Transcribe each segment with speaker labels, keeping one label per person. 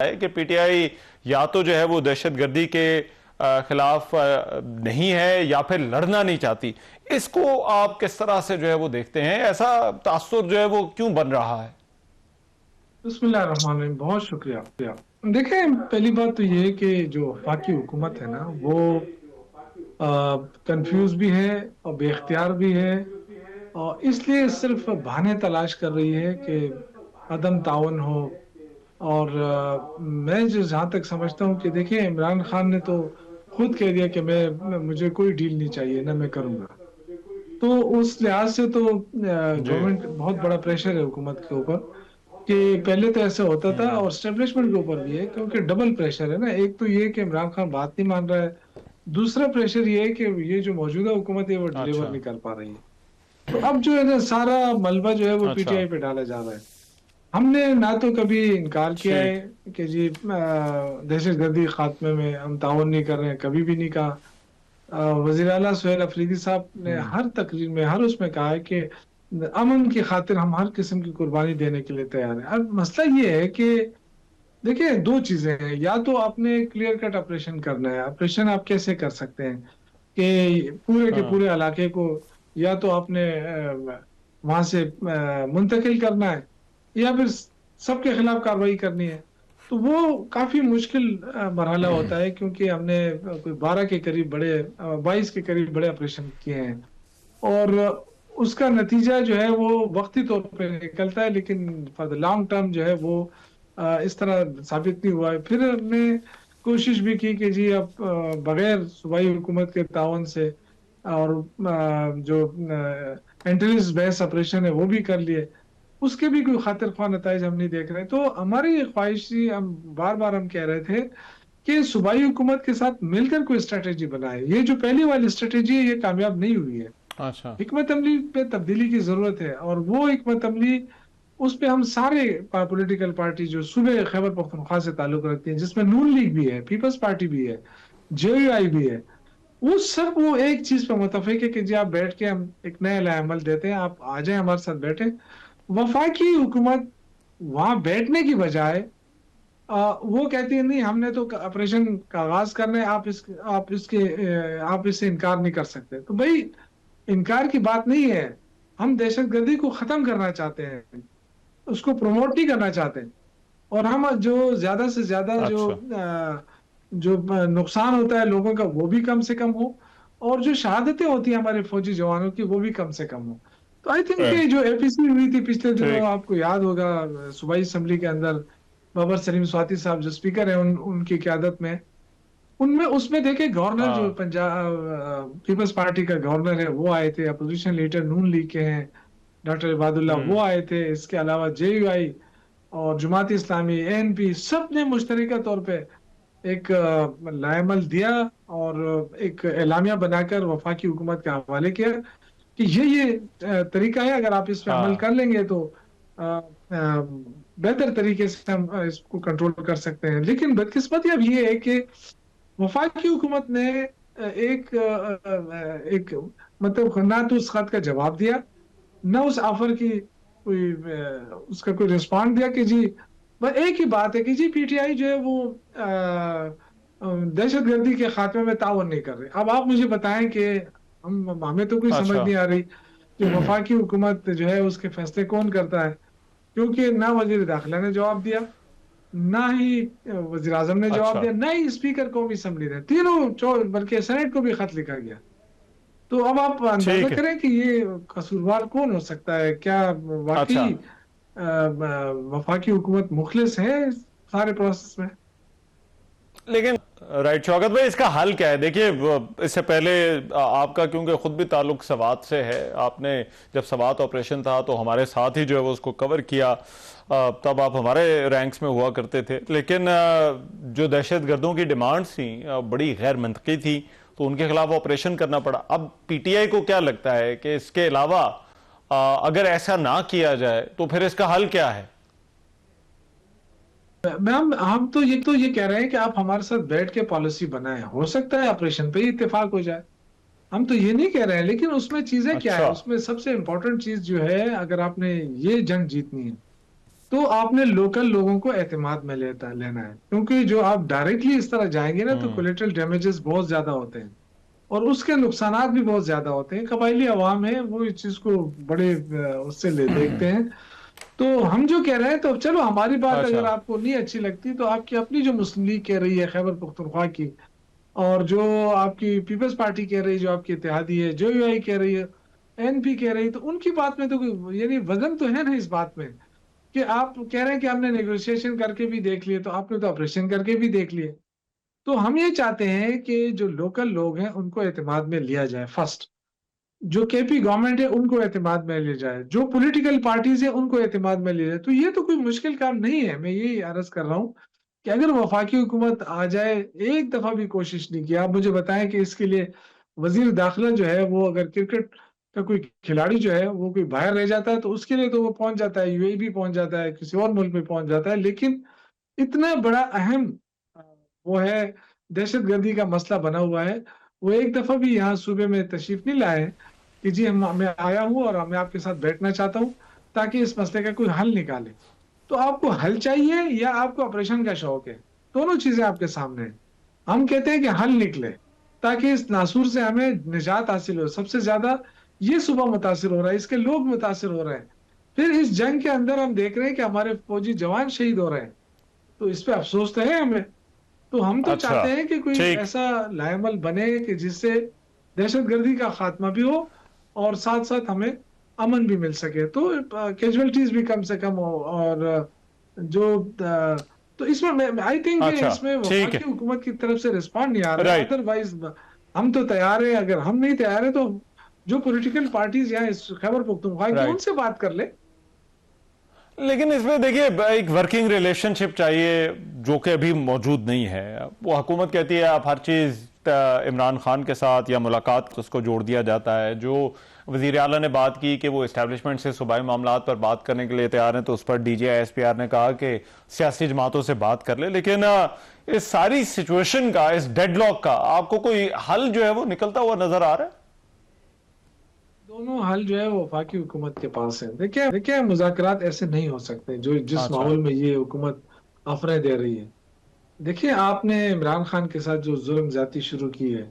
Speaker 1: है कि पीटीआई या तो जो है वो दहशतगर्दी के खिलाफ नहीं है या फिर लड़ना नहीं चाहती। इसको आप किस तरह से जो है वो देखते हैं? ऐसा तासुर जो है वो क्यों बन रहा है?
Speaker 2: बिस्मिल्लाहिर्रहमानिर्रहीम। बहुत शुक्रिया। देखें, पहली बात तो ये है कि जो वफाकी हुकूमत है ना, वो कंफ्यूज भी है और बेख्तियार भी है, और इसलिए सिर्फ बहाने तलाश कर रही है कि अदम ताउन हो। और मैं जो जहाँ तक समझता हूँ कि देखिए, इमरान खान ने तो खुद कह दिया कि मुझे कोई डील नहीं चाहिए, ना मैं करूँगा। तो उस लिहाज से तो
Speaker 1: जी।
Speaker 2: गवर्नमेंट बहुत बड़ा प्रेशर है हुकूमत के ऊपर कि पहले तो ऐसे होता था, और स्टेब्लिशमेंट के ऊपर भी है, क्योंकि डबल प्रेशर है ना। एक तो ये कि इमरान खान बात नहीं मान रहा है, दूसरा प्रेशर ये है कि ये जो मौजूदा हुकूमत है वो डिलीवर
Speaker 1: अच्छा।
Speaker 2: नहीं कर पा रही है। तो अब जो है ना, सारा मलबा जो है वो
Speaker 1: अच्छा।
Speaker 2: पीटीआई पे डाला जा रहा है। हमने ना तो कभी इनकार किया
Speaker 1: ठीक।
Speaker 2: है कि जी दहशतगर्दी खात्मे में हम ताउन नहीं कर रहे हैं, कभी भी नहीं कहा। वजीर आला सुहेल अफरीदी साहब ने हर तकरीर में, हर उसमें कहा है कि अमन की खातिर हम हर किस्म की कुर्बानी देने के लिए तैयार हैं। अब मसला ये है कि देखिए, दो चीजें हैं। या तो आपने क्लियर कट ऑपरेशन करना है। ऑपरेशन आप कैसे कर सकते हैं कि पूरे के
Speaker 1: हाँ।
Speaker 2: पूरे इलाके को या तो आपने वहां से मुंतकिल करना है, या फिर सबके खिलाफ कार्रवाई करनी है। तो वो काफी मुश्किल मरहला होता है, क्योंकि हमने कोई 12 के करीब बड़े 22 के करीब बड़े ऑपरेशन किए हैं, और उसका नतीजा जो है वो वक्ती तौर पे निकलता है, लेकिन फॉर द लॉन्ग टर्म जो है वो इस तरह साबित नहीं हुआ है। फिर हमने कोशिश भी की कि जी अब बगैर सूबाई हुकूमत के ताउन से, और जो इंटेलिजेंस बेस्ड ऑपरेशन है वो भी कर लिए, उसके भी कोई खातिर ख्वाह नताइज हम नहीं देख रहे। तो हमारी ये ख्वाहिश थी, हम बार बार हम कह रहे थे कि सूबाई हुकूमत के साथ मिलकर कोई स्ट्रेटेजी बनाए। ये जो पहली वाली स्ट्रेटेजी है, ये कामयाब नहीं हुई है।
Speaker 1: अच्छा।
Speaker 2: हिकमत अमली पे तब्दीली की जरूरत है, और वो हिकमत अमली, उस पे हम सारे पॉलिटिकल पार्टी जो सूबे खैबर पख्तूनख्वा से ताल्लुक रखती हैं, जिसमें नून लीग भी है, पीपल्स पार्टी भी है, जेयूआई भी है, वो एक चीज पे मुतफिक है कि जी आप बैठ के हम एक नया लाएमल देते हैं, आप आ जाए हमारे साथ बैठे। वफाकी हुकूमत वहां बैठने की बजाय वो कहती है नहीं, हमने तो ऑपरेशन का आगाज करना है, आप इससे इनकार नहीं कर सकते। तो भाई, इनकार की बात नहीं है। हम दहशतगर्दी को खत्म करना चाहते हैं, उसको प्रमोट नहीं करना चाहते। और हम जो ज्यादा से ज्यादा
Speaker 1: अच्छा।
Speaker 2: जो नुकसान होता है लोगों का, वो भी कम से कम हो, और जो शहादतें होती हैं हमारे फौजी जवानों की, वो भी कम से कम हो। तो आई थिंक कि जो एपीसी हुई थी पिछले दिनों,
Speaker 1: ठीक।
Speaker 2: आपको याद होगा, सूबाई असेंबली के अंदर बाबर सलीम स्वाति साहब जो स्पीकर है, उनकी क़यादत में, उनमें उसमें देखे, गवर्नर जो
Speaker 1: हाँ।
Speaker 2: पंजाब पीपल्स पार्टी का गवर्नर है वो आए थे, अपोजिशन लीडर नून लीग के हैं डॉक्टर इबादुल्लाह वो आए थे, इसके अलावा जेयूआई और जमात इस्लामी, एएनपी, सब ने मुश्तरका तौर पे एक लाएमल दिया, और एक एलामिया बनाकर वफाकी हुकूमत के हवाले किया कि ये तरीका है, अगर आप इस पे अमल
Speaker 1: हाँ।
Speaker 2: कर लेंगे तो बेहतर तरीके से हम इसको कंट्रोल कर सकते हैं। लेकिन बदकिस्मती अब ये है कि वफाकी हुकूमत ने एक मतलब ना तो उस खत का जवाब दिया, ना उस ऑफर की कोई उसका कोई रिस्पॉन्ड दिया कि जी, बस एक ही बात है कि जी पीटीआई जो है वो दहशतगर्दी के खात्मे में ताउन नहीं कर रहे। अब आप मुझे बताएं कि हमें तो कोई समझ
Speaker 1: अच्छा।
Speaker 2: नहीं आ रही कि वफाकी हुकूमत जो है उसके फैसले कौन करता है, क्योंकि ना वजीर दाखिला ने जवाब दिया, ना ही वजीर आजम ने जवाब
Speaker 1: अच्छा।
Speaker 2: दिया, ना ही स्पीकर कौमी असम्बली ने, तीनों बल्कि सेनेट को भी खत लिखा गया। तो अब आप अंदाजा
Speaker 1: ठीक है।
Speaker 2: करें कि ये कसूरवार कौन हो सकता है। क्या
Speaker 1: अच्छा।
Speaker 2: वाकई वफाकी हुकूमत मुखलिस है इस सारे प्रोसेस में?
Speaker 1: लेकिन राइट शौकत भाई, इसका हल क्या है? देखिए, इससे पहले आपका क्योंकि खुद भी ताल्लुक सवात से है, आपने जब सवात ऑपरेशन था तो हमारे साथ ही जो है वो उसको कवर किया। तब आप हमारे रैंक्स में हुआ करते थे। लेकिन जो दहशत गर्दों की डिमांड्स थी बड़ी गैर मंतकी थी, तो उनके खिलाफ ऑपरेशन करना पड़ा। अब पीटीआई को क्या लगता है कि इसके अलावा अगर ऐसा ना किया जाए तो फिर इसका हल क्या है?
Speaker 2: मैम, हम तो ये कह रहे हैं कि आप हमारे साथ बैठ के पॉलिसी बनाएं, हो सकता है ऑपरेशन पे ही इत्तेफाक हो जाए। हम तो ये नहीं कह रहे हैं, लेकिन उसमें चीजें क्या है,
Speaker 1: अच्छा।
Speaker 2: उसमें सबसे इंपॉर्टेंट चीज जो है, अगर आपने ये जंग जीतनी है तो आपने लोकल लोगों को एतमाद में लेना है, क्योंकि जो आप डायरेक्टली इस तरह जाएंगे ना तो कोलेटरल डैमेजेस बहुत ज्यादा होते हैं और उसके नुकसानात भी बहुत ज्यादा होते हैं। कबायली अवाम है वो इस चीज को बड़े उससे देखते हैं। तो हम जो कह रहे हैं, तो चलो हमारी बात
Speaker 1: अच्छा।
Speaker 2: अगर आपको नहीं अच्छी लगती तो आपकी अपनी जो मुस्लिम लीग कह रही है खैबर पख्तूनख्वा की, और जो आपकी पीपल्स पार्टी कह रही है, जो आपकी इत्तेहादी है, जो यूआई कह रही है, एनपी कह रही है, तो उनकी बात में तो कोई यानी वजन तो है ना इस बात में कि आप कह रहे हैं कि हमने नेगोशिएशन करके भी देख लिए, तो आपने तो ऑपरेशन करके भी देख लिए। तो हम ये चाहते हैं कि जो लोकल लोग हैं उनको एतमाद में लिया जाए फर्स्ट, जो केपी गवर्नमेंट है उनको एतमाद में लिया जाए, जो पॉलिटिकल पार्टीज है उनको एतमाद में लिया जाए। तो ये तो कोई मुश्किल काम नहीं है। मैं यही अर्ज कर रहा हूँ कि अगर वफाकी हुकूमत आ जाए, एक दफा भी कोशिश नहीं की, आप मुझे बताएं कि इसके लिए वजीर दाखिला जो है वो अगर क्रिकेट का कोई खिलाड़ी जो है वो कोई बाहर रह जाता है तो उसके लिए तो वो पहुंच जाता है, यूएई भी पहुंच जाता है, किसी और मुल्क में पहुंच जाता है। लेकिन इतना बड़ा अहम अ, वो है, दहशतगर्दी का मसला बना हुआ है, वो एक दफा भी यहाँ सूबे में तशरीफ नहीं लाए कि जी हम मैं आया हूँ और मैं आपके साथ बैठना चाहता हूँ ताकि इस मसले का कोई हल निकाले। तो आपको हल चाहिए या आपको ऑपरेशन का शौक है? दोनों चीजें आपके सामने हैं। हम कहते हैं कि हल निकले ताकि इस नासूर से हमें निजात हासिल हो। सबसे ज्यादा ये सूबा मुतासिर हो रहा है, इसके लोग मुतासिर हो रहे हैं। फिर इस जंग के अंदर हम देख रहे हैं कि हमारे फौजी जवान शहीद हो रहे हैं, तो इस पे अफसोस तो है हमें। तो हम तो
Speaker 1: अच्छा।
Speaker 2: चाहते हैं कि कोई
Speaker 1: ठीक।
Speaker 2: ऐसा लाएमल बने कि जिससे दहशतगर्दी का खात्मा भी हो और साथ साथ हमें अमन भी मिल सके, तो कैजुअलिटीज भी कम से कम हो। और जो तो इसमें मैं आई थिंक
Speaker 1: अच्छा।
Speaker 2: इसमें
Speaker 1: ठीक है।
Speaker 2: वफाकी हुकूमत की तरफ से रिस्पॉन्ड नहीं आ रहा है।
Speaker 1: राइट।
Speaker 2: अदरवाइज हम तो तैयार हैं। अगर हम नहीं तैयार है तो जो पॉलिटिकल पार्टीज यहाँ इस खैबर पख्तूनख्वा की
Speaker 1: राइट।
Speaker 2: उनसे बात कर ले।
Speaker 1: लेकिन इसमें देखिए एक वर्किंग रिलेशनशिप चाहिए जो कि अभी मौजूद नहीं है। वो हुकूमत कहती है आप हर चीज़ इमरान खान के साथ या मुलाकात उसको जोड़ दिया जाता है। जो वज़ीर आला ने बात की कि वो इस्टेब्लिशमेंट से सूबाई मामलात पर बात करने के लिए तैयार हैं, तो उस पर DGI SPR ने कहा कि सियासी जमातों से बात कर ले। लेकिन इस सारी सिचुएशन का, इस डेडलॉक का आपको कोई हल जो है वो निकलता हुआ नजर आ रहा है?
Speaker 2: दोनों हल जो है वो वफाकी हुकूमत के पास है। देखिए देखिए, मुज़ाकरात ऐसे नहीं हो सकते जो जिस
Speaker 1: अच्छा।
Speaker 2: माहौल में ये हुकूमत ऑफरें दे रही है। देखिए, आपने इमरान खान के साथ जो जुल्म ज्यादती शुरू की है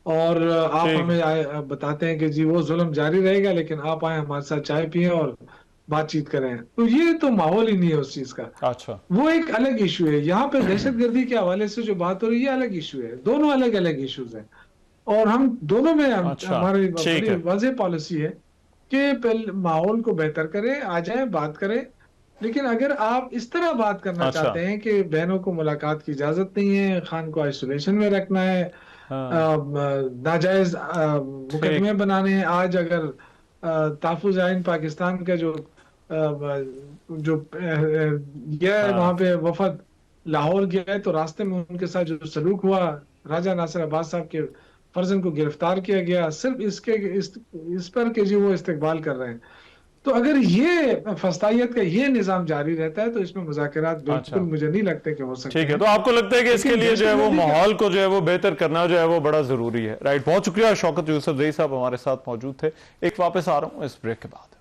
Speaker 2: और आप
Speaker 1: ठीक है।
Speaker 2: हमें बताते हैं कि जी वो जुल्म जारी रहेगा, लेकिन आप आए हमारे साथ चाय पिए और बातचीत करें, तो ये तो माहौल ही नहीं है उस चीज का।
Speaker 1: अच्छा।
Speaker 2: वो एक अलग इशू है। यहाँ पे दहशतगर्दी के हवाले से जो बात हो रही है ये अलग इशू है। दोनों अलग अलग इश्यूज हैं और हम दोनों में
Speaker 1: अच्छा।
Speaker 2: हमारी
Speaker 1: ठीक
Speaker 2: बड़ी
Speaker 1: है।
Speaker 2: वाज़ेह पॉलिसी है कि पहले माहौल को बेहतर करें, आ जाए बात करें। लेकिन अगर आप इस तरह बात करना
Speaker 1: अच्छा।
Speaker 2: चाहते हैं कि बहनों को मुलाकात की इजाजत नहीं है, खान को आइसोलेशन में रखना है,
Speaker 1: हाँ।
Speaker 2: नाजायज
Speaker 1: ठीक।
Speaker 2: मुकदमे बनाने हैं, आज अगर तहफ़्फ़ुज़ आइन पाकिस्तान का जो गया है वहां
Speaker 1: हाँ।
Speaker 2: पे वफद लाहौर गया है, तो रास्ते में उनके साथ जो सलूक हुआ, राजा नासिर अब्बास साहब के फर्जन को गिरफ्तार किया गया सिर्फ इस पर कि जी वो इस्तकबाल कर रहे हैं। तो अगर ये फस्तायत का ये निज़ाम जारी रहता है तो इसमें मुज़ाकरात बिल्कुल
Speaker 1: अच्छा।
Speaker 2: मुझे नहीं लगते कि हो सकते
Speaker 1: ठीक है।
Speaker 2: हैं।
Speaker 1: तो आपको लगता है कि इसके
Speaker 2: लेकिन
Speaker 1: लिए जो है वो
Speaker 2: दहशतगर्दी का
Speaker 1: माहौल को जो है वो बेहतर करना जो है वो बड़ा जरूरी है। राइट। बहुत शुक्रिया। शौकत यूसुफ जई साहब हमारे साथ मौजूद थे। एक वापस आ रहा हूं इस ब्रेक के बाद।